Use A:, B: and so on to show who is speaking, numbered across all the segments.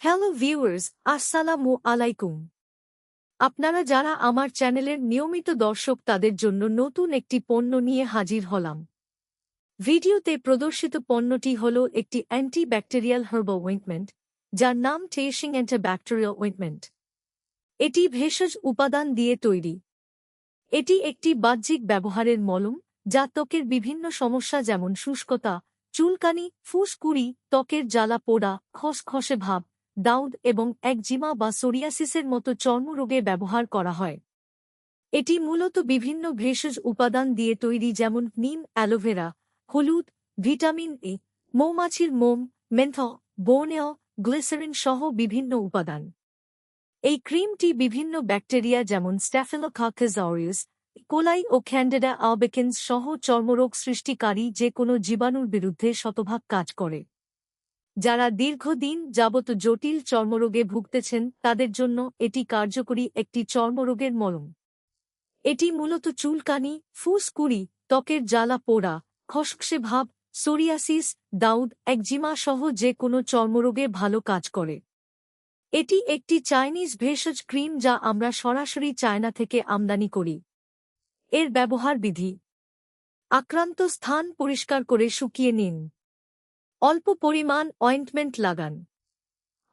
A: Hello viewers, আসসালামু আলাইকুম। আপনারা যারা আমার চ্যানেলের নিয়মিত দর্শক তাদের জন্য নতুন একটি পণ্য নিয়ে হাজির হলাম। ভিডিওতে প্রদর্শিত পণ্যটি হল একটি অ্যান্টিব্যাকটেরিয়াল হার্বাল অয়েন্টমেন্ট, যার নাম টেশিং অ্যান্টিব্যাকটেরিয়াল অয়েন্টমেন্ট। এটি ভেষজ উপাদান দিয়ে তৈরি। এটি একটি বাহ্যিক ব্যবহারের মলম, যা ত্বকের বিভিন্ন সমস্যা যেমন শুষ্কতা, চুলকানি, ফুসকুড়ি, ত্বকের জ্বালা পোড়া, খসখসে ভাব, দাউদ এবং একজিমা বা সোরিয়াসিসের মতো চর্মরোগে ব্যবহার করা হয়। এটি মূলত বিভিন্ন ভেষজ উপাদান দিয়ে তৈরি যেমন নিম, অ্যালোভেরা, হলুদ, ভিটামিন এ, মৌমাছির মোম, মেন্থল, বোনেল, গ্লিসারিন সহ বিভিন্ন উপাদান। এই ক্রিমটি বিভিন্ন ব্যাকটেরিয়া যেমন স্ট্যাফিলোকক্কাস অরিয়াস, কোলাই ও ক্যান্ডিডা আলবিকেন্স সহ চর্মরোগ সৃষ্টিকারী যে কোনো জীবাণুর বিরুদ্ধে শতভাগ কাজ করে। যারা দীর্ঘদিন যাবত জটিল চর্মরোগে ভুগতেছেন তাদের জন্য এটি কার্যকরী একটি চর্মরোগের মলম। এটি মূলত চুলকানি, ফুসকুড়ি, ত্বকের জ্বালা পোড়া, খসখসে ভাব, সোরিয়াসিস, দাউদ, একজিমা সহ যে কোনো চর্মরোগে ভালো কাজ করে। এটি একটি চাইনিজ ভেষজ ক্রিম যা আমরা সরাসরি চায়না থেকে আমদানি করি। এর ব্যবহার বিধি: আক্রান্ত স্থান পরিষ্কার করে শুকিয়ে নিন। অল্প পরিমাণ অয়েন্টমেন্ট লাগান।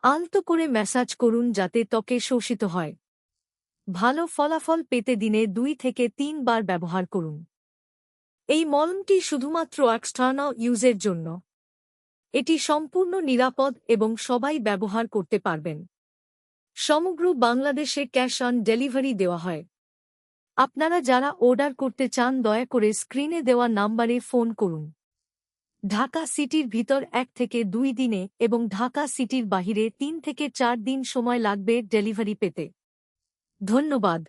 A: আলতো করে ম্যাসাজ করুন যাতে ত্বকে শোষিত হয়। ভালো ফলাফল পেতে দিনে 2 থেকে 3 বার ব্যবহার করুন। এই মলমটি শুধুমাত্র এক্সটার্নাল ইউজের জন্য। এটি সম্পূর্ণ নিরাপদ এবং সবাই ব্যবহার করতে পারবেন। সমগ্র বাংলাদেশে ক্যাশ অন ডেলিভারি দেওয়া হয়। আপনারা যারা অর্ডার করতে চান দয়া করে স্ক্রিনে দেওয়া নাম্বারে ফোন করুন। ঢাকা সিটির ভিতর 1 থেকে 2 দিনে এবং ঢাকা সিটির বাহিরে 3 থেকে 4 দিন সময় লাগবে ডেলিভারি পেতে। ধন্যবাদ।